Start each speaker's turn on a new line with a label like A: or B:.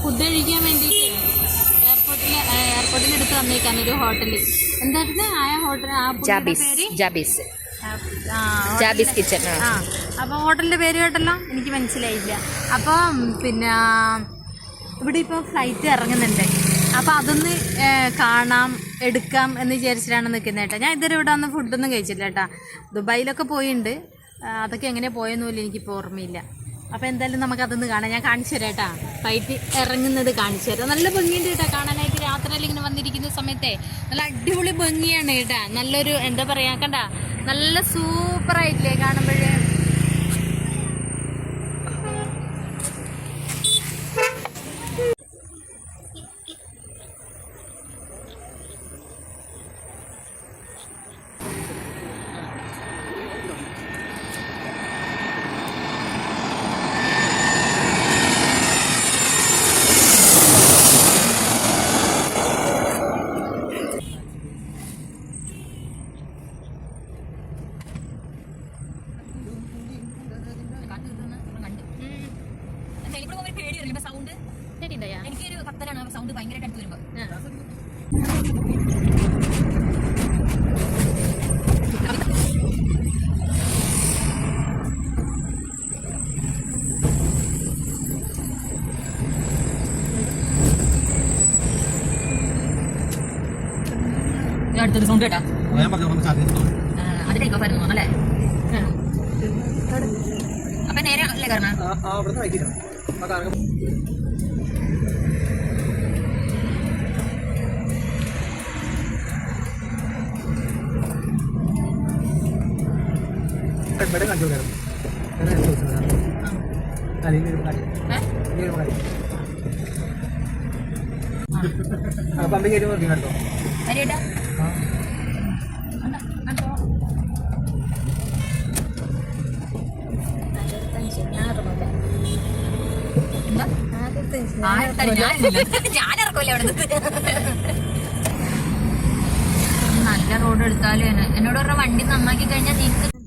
A: Food കഴിക്കാൻ വേണ്ടിയിട്ട് എയർപോർട്ടിനടുത്ത് വന്നേക്കാന്നൊരു ഹോട്ടലിൽ. എന്തായിരുന്നു ആ ഹോട്ടൽ? ജാബീസ് കിച്ചൺ. അപ്പോൾ ഹോട്ടലിൻ്റെ പേര് കേട്ടല്ലോ, എനിക്ക് മനസ്സിലായില്ല. അപ്പം പിന്നെ ഇവിടെ ഇപ്പോൾ ഫ്ലൈറ്റ് ഇറങ്ങുന്നുണ്ട്. അപ്പോൾ അതൊന്ന് കാണാം, എടുക്കാം എന്ന് വിചാരിച്ചിട്ടാണ് നിൽക്കുന്നത് കേട്ടോ. ഞാൻ ഇതുവരെ ഇവിടെ വന്ന് ഫുഡൊന്നും കഴിച്ചില്ല കേട്ടോ. ദുബായിലൊക്കെ പോയിട്ടുണ്ട്, അതൊക്കെ എങ്ങനെ പോയെന്നുമില്ല എനിക്കിപ്പോൾ ഓർമ്മയില്ല. അപ്പോൾ എന്തായാലും നമുക്കതൊന്ന് കാണാം. ഞാൻ കാണിച്ചു തരാം കേട്ടോ, ഫ്ലൈറ്റ് ഇറങ്ങുന്നത് കാണിച്ചു തരാം. നല്ല ഭംഗിയുണ്ട് കേട്ടോ കാണാനായിട്ട്. രാത്രിയിൽ ഇങ്ങനെ വന്നിരിക്കുന്ന സമയത്തെ നല്ല അടിപൊളി ഭംഗിയാണ് കേട്ടോ. നല്ലൊരു എന്താ പറയുക, കണ്ട നല്ല സൂപ്പറായിട്ടില്ലേ കാണുമ്പോഴേ. എനിക്കൊരു കത്തലാണ് സൗണ്ട് ഭയങ്കരമായിട്ട് അടുത്ത് വരുമ്പോ. അടുത്തൊരു സൗണ്ട് കേട്ടാ, അത് ടേക്ക് ഓഫ് ആയിരുന്നു തോന്നല്ലേ? അപ്പൊ നേരെ അല്ലേ കാരണം ഞാനിറക്കൂല്ലേ അവിടെ. നല്ല റോഡ് എടുത്താലും എന്നോട് പറഞ്ഞ വണ്ടി നന്നാക്കി കഴിഞ്ഞാൽ നീക്ക്